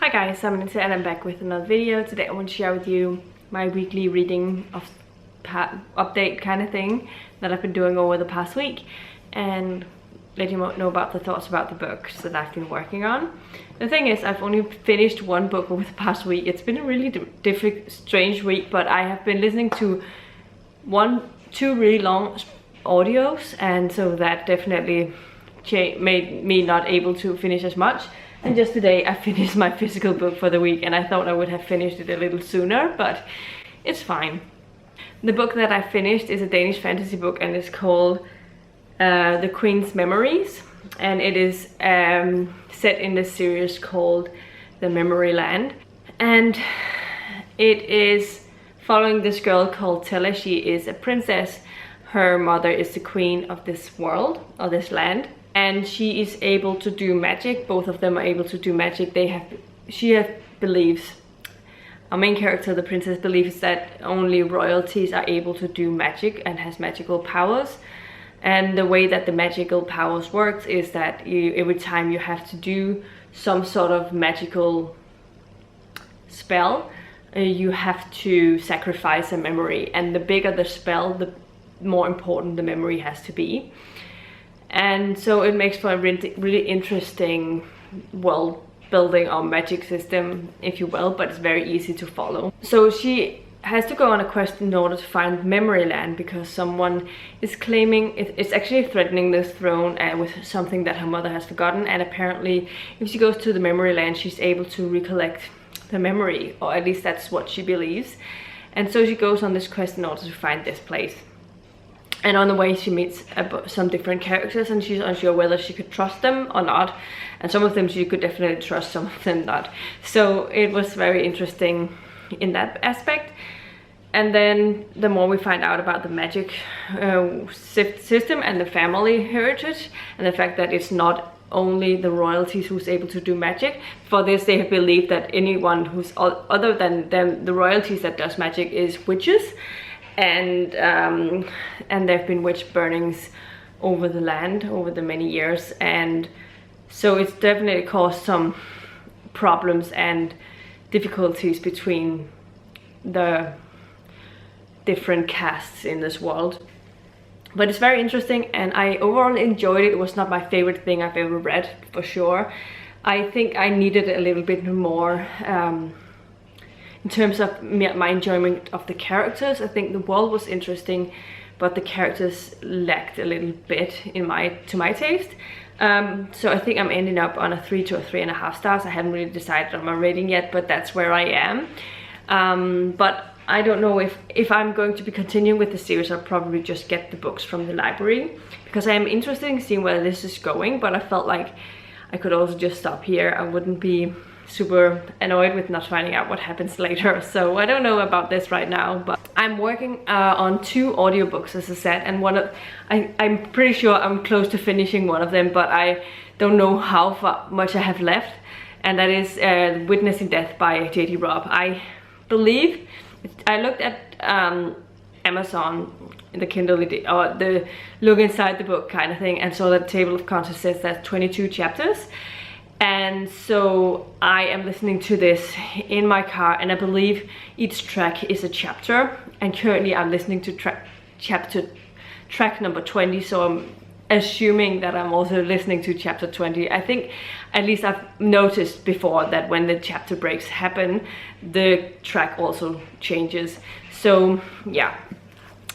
Hi guys, I'm Anita and I'm back with another video. Today I want to share with you my weekly reading of update kind of thing that I've been doing over the past week and let you know about the thoughts about the books that I've been working on. The thing is, I've only finished one book over the past week. It's been a really difficult, strange week, but I have been listening to two really long audios, and so that definitely made me not able to finish as much. And just today I finished my physical book for the week, and I thought I would have finished it a little sooner, but it's fine. The book that I finished is a Danish fantasy book, and it's called The Queen's Memories, and it is set in the series called The Memory Land. And it is following this girl called Tella. She is a princess. Her mother is the queen of this world, or this land. And she is able to do magic. Both of them are able to do magic. She believes, our main character, the princess, believes that only royalties are able to do magic and has magical powers. And the way that the magical powers works is that every time you have to do some sort of magical spell, you have to sacrifice a memory. And the bigger the spell, the more important the memory has to be. And so it makes for a really interesting world building or magic system, if you will, but it's very easy to follow. So she has to go on a quest in order to find Memory Land, because someone is claiming it's actually threatening the throne with something that her mother has forgotten. And apparently if she goes to the Memory Land, she's able to recollect the memory, or at least that's what she believes. And so she goes on this quest in order to find this place. And on the way she meets some different characters, and she's unsure whether she could trust them or not. And some of them she could definitely trust, some of them not. So it was very interesting in that aspect. And then the more we find out about the magic system and the family heritage, and the fact that it's not only the royalties who's able to do magic. For this, they have believed that anyone who's other than them, the royalties that does magic, is witches. And there have been witch burnings over the land over the many years, and so it's definitely caused some problems and difficulties between the different castes in this world. But it's very interesting, and I overall enjoyed it. It was not my favorite thing I've ever read, for sure. I think I needed a little bit more in terms of my enjoyment of the characters. I think the world was interesting, but the characters lacked a little bit to my taste. So I think I'm ending up on a 3 to a 3.5 stars. I haven't really decided on my rating yet, but that's where I am. But I don't know if I'm going to be continuing with the series. I'll probably just get the books from the library, because I am interested in seeing where this is going, but I felt like I could also just stop here. I wouldn't be super annoyed with not finding out what happens later. So I don't know about this right now, but I'm working on 2 audiobooks, as I said, and I'm pretty sure I'm close to finishing one of them, but I don't know how much I have left, and that is Witnessing Death by J.D. Robb. I believe I looked at Amazon in the Kindle, or the look inside the book kind of thing, and saw that table of contents says there's 22 chapters. And so I am listening to this in my car, and I believe each track is a chapter, and currently I'm listening to track number 20, so I'm assuming that I'm also listening to chapter 20. I think, at least I've noticed before, that when the chapter breaks happen, the track also changes. So yeah,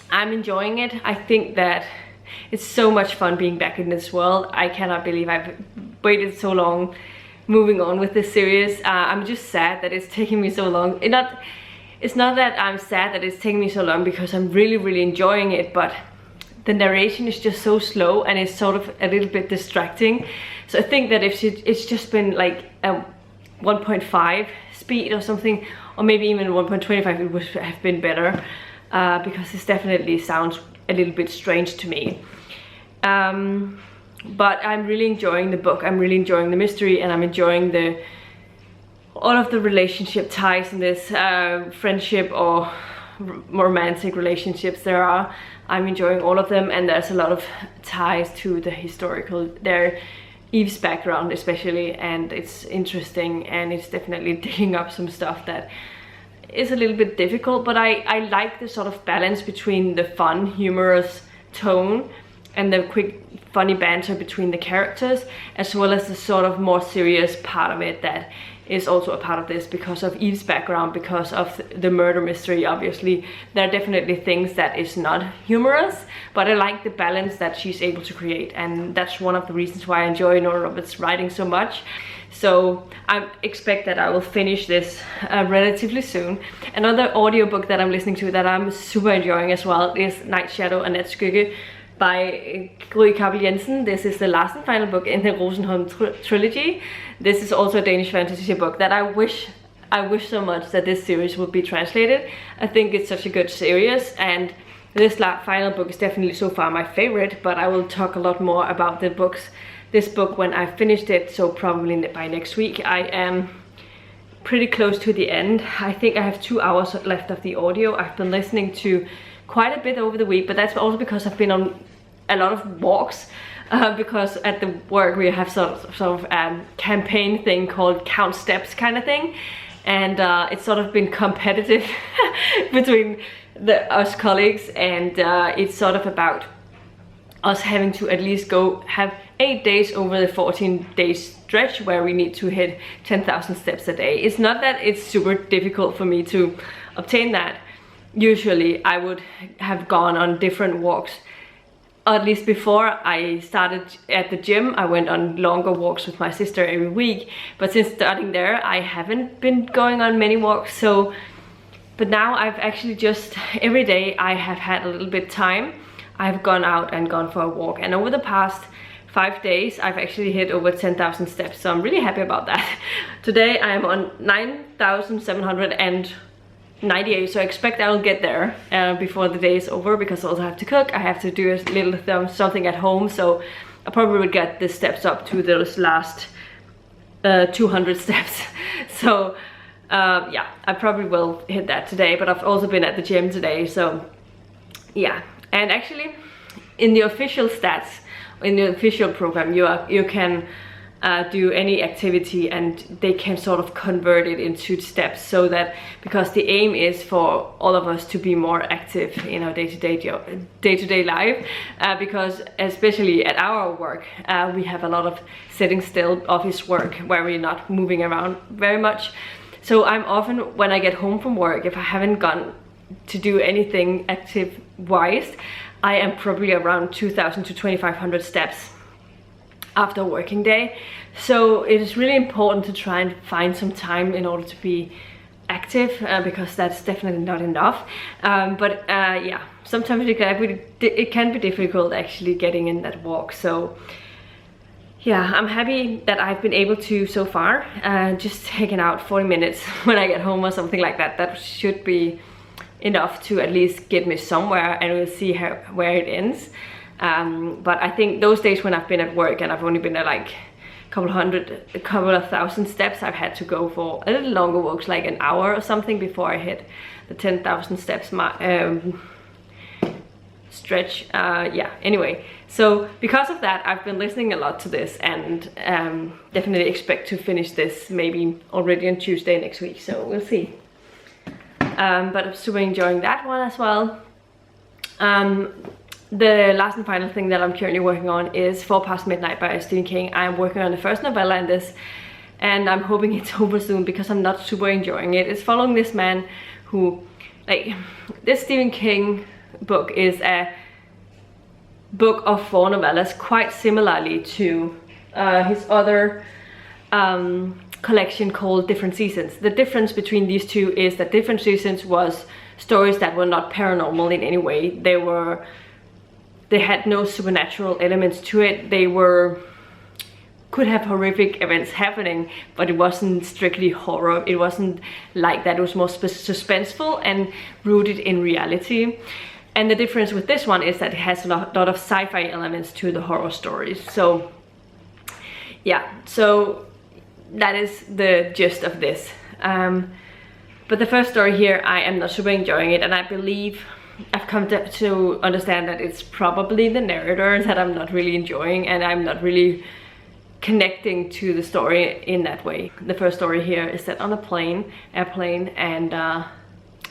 I'm enjoying it. I think that it's so much fun being back in this world. I cannot believe I've waited so long moving on with this series. I'm just sad that it's taking me so long. It's not that I'm sad that it's taking me so long, because I'm really enjoying it, but the narration is just so slow, and it's sort of a little bit distracting. So I think that if it's just been like a 1.5 speed or something, or maybe even 1.25, it would have been better, because this definitely sounds a little bit strange to me. But I'm really enjoying the book. I'm really enjoying the mystery, and I'm enjoying all of the relationship ties in this, friendship or romantic relationships there are. I'm enjoying all of them, and there's a lot of ties to the historical. They're Eve's background especially, and it's interesting, and it's definitely digging up some stuff that is a little bit difficult, but I like the sort of balance between the fun, humorous tone and the quick funny banter between the characters, as well as the sort of more serious part of it that is also a part of this because of Eve's background, because of the murder mystery. Obviously there are definitely things that is not humorous, but I like the balance that she's able to create, and that's one of the reasons why I enjoy Nora Roberts' writing so much. So I expect that I will finish this relatively soon. Another audiobook that I'm listening to that I'm super enjoying as well is Night Shadow and Natskygge by Gry Kappel Jensen. This is the last and final book in the Rosenholm trilogy. This is also a Danish fantasy book that I wish so much that this series would be translated. I think it's such a good series, and this final book is definitely so far my favorite, but I will talk a lot more about this book when I've finished it, so probably by next week. I am pretty close to the end. I think I have 2 hours left of the audio. I've been listening to quite a bit over the week, but that's also because I've been on a lot of walks, because at the work we have sort of campaign thing called Count Steps kind of thing, and it's sort of been competitive between us colleagues, and it's sort of about us having to at least go have 8 days over the 14-day stretch where we need to hit 10,000 steps a day. It's not that it's super difficult for me to obtain that. Usually I would have gone on different walks, at least before I started at the gym. I went on longer walks with my sister every week, but since starting there I haven't been going on many walks. So but now I've actually just every day I have had a little bit time, I've gone out and gone for a walk, and over the past 5 days I've actually hit over 10,000 steps, so I'm really happy about that. Today I'm on 9,798, so I expect I'll get there before the day is over, because I also have to cook, I have to do a little something at home, so I probably will get the steps up to those last 200 steps. So yeah, I probably will hit that today, but I've also been at the gym today, so yeah. And actually in the official stats, in the official program, you can do any activity and they can sort of convert it into steps, so that, because the aim is for all of us to be more active in our day-to-day life, because especially at our work we have a lot of sitting still office work where we're not moving around very much. So I'm often, when I get home from work, if I haven't gone to do anything active wise, I am probably around 2,000 to 2,500 steps after a working day. So it is really important to try and find some time in order to be active, because that's definitely not enough. But yeah, sometimes it can be difficult actually getting in that walk. So yeah, I'm happy that I've been able to so far, just taking out 40 minutes when I get home or something like that. That should be enough to at least get me somewhere, and we'll see where it ends. But I think those days when I've been at work and I've only been at like a couple of thousand steps, I've had to go for a little longer walks, like an hour or something, before I hit the 10,000 steps stretch. Yeah, anyway, so because of that I've been listening a lot to this, and definitely expect to finish this maybe already on Tuesday next week, so we'll see. But I'm super enjoying that one as well. The last and final thing that I'm currently working on is 4 Past Midnight by Stephen King. I'm working on the first novella in this, and I'm hoping it's over soon because I'm not super enjoying it. It's following this man who, like, this Stephen King book is a book of 4 novellas, quite similarly to his other collection called Different Seasons. The difference between these two is that Different Seasons was stories that were not paranormal in any way. They had no supernatural elements to it. They could have horrific events happening, but it wasn't strictly horror. It wasn't like that. It was more suspenseful and rooted in reality. And the difference with this one is that it has a lot of sci-fi elements to the horror stories. So yeah, so that is the gist of this. But the first story here, I am not super enjoying it, and I believe I've come to understand that it's probably the narrator that I'm not really enjoying, and I'm not really connecting to the story in that way. The first story here is set on a airplane, and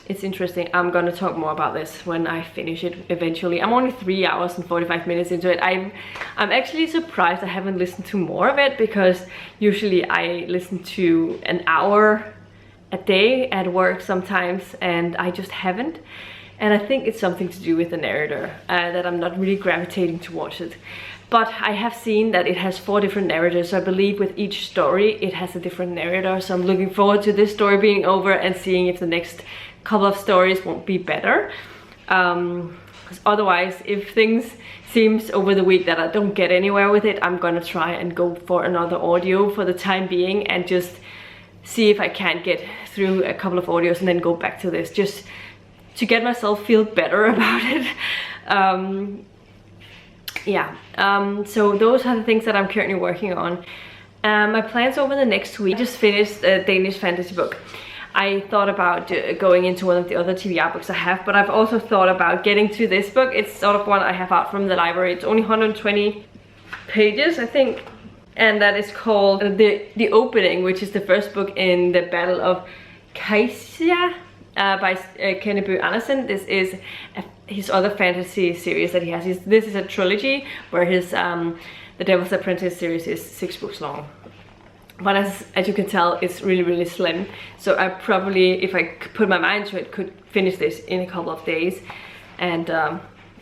it's interesting. I'm gonna talk more about this when I finish it eventually. I'm only 3 hours and 45 minutes into it. I'm actually surprised I haven't listened to more of it, because usually I listen to an hour a day at work sometimes, and I just haven't. And I think it's something to do with the narrator, that I'm not really gravitating towards it. But I have seen that it has 4 different narrators, so I believe with each story it has a different narrator. So I'm looking forward to this story being over and seeing if the next couple of stories won't be better. Because otherwise, if things seems over the week that I don't get anywhere with it, I'm gonna try and go for another audio for the time being, and just see if I can't get through a couple of audios and then go back to this, just to get myself feel better about it. So those are the things that I'm currently working on. My plans over the next week, I just finished a Danish fantasy book. I thought about going into one of the other TBR books I have, but I've also thought about getting to this book. It's sort of one I have out from the library. It's only 120 pages, I think, and that is called The Opening, which is the first book in the Battle of Kaisia by Kenneth Bøgh Andersen. This is his other fantasy series that he has. This is a trilogy, where his The Devil's Apprentice series is 6 books long. But as you can tell, it's really slim. So I probably, if I put my mind to it, could finish this in a couple of days. And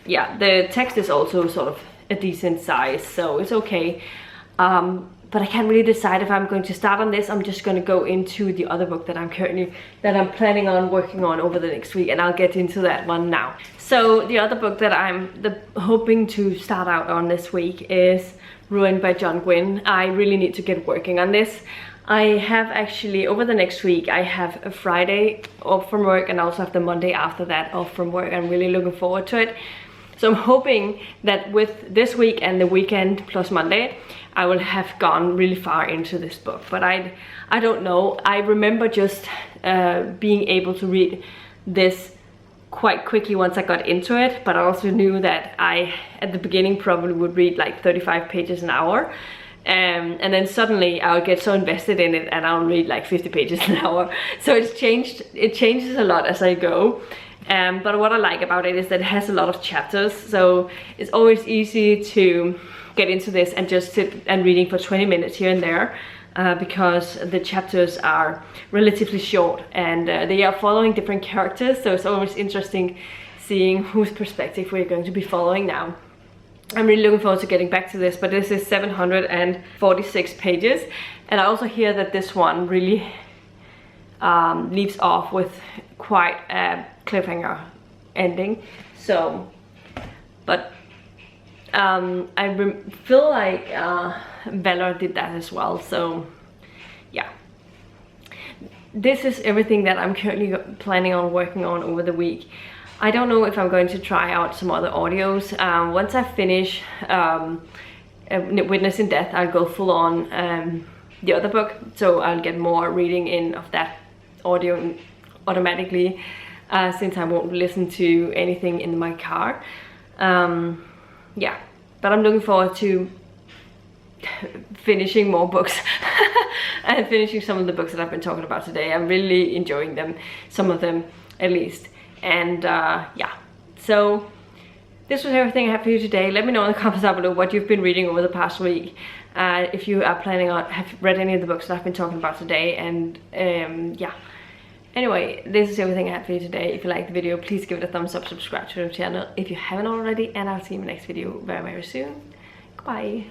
yeah, the text is also sort of a decent size, so it's okay. But I can't really decide if I'm going to start on this. I'm just going to go into the other book that I'm planning on working on over the next week, and I'll get into that one now. So the other book that I'm hoping to start out on this week is Ruined by John Gwynne. I really need to get working on this. I have actually, over the next week, I have a Friday off from work, and I also have the Monday after that off from work. I'm really looking forward to it. So I'm hoping that with this week and the weekend plus Monday, I will have gone really far into this book. But I don't know. I remember just being able to read this quite quickly once I got into it, but I also knew that I, at the beginning, probably would read like 35 pages an hour. And then suddenly I would get so invested in it and I'll read like 50 pages an hour. So it changes a lot as I go. But what I like about it is that it has a lot of chapters, so it's always easy to get into this and just sit and reading for 20 minutes here and there, because the chapters are relatively short, and they are following different characters, so it's always interesting seeing whose perspective we're going to be following now. I'm really looking forward to getting back to this, but this is 746 pages, and I also hear that this one really leaves off with quite a cliffhanger ending. So, but I feel like Valor did that as well. So yeah, this is everything that I'm currently planning on working on over the week. I don't know if I'm going to try out some other audios. Once I finish Witness in Death, I'll go full on the other book, so I'll get more reading in of that audio automatically, since I won't listen to anything in my car. Yeah, but I'm looking forward to finishing more books and finishing some of the books that I've been talking about today. I'm really enjoying them, some of them at least. And yeah, so this was everything I have for you today. Let me know in the comments down below what you've been reading over the past week. If you are planning on, have read any of the books that I've been talking about today. And yeah, anyway, this is everything I had for you today. If you liked the video, please give it a thumbs up, subscribe to the channel if you haven't already, and I'll see you in the next video very soon. Goodbye.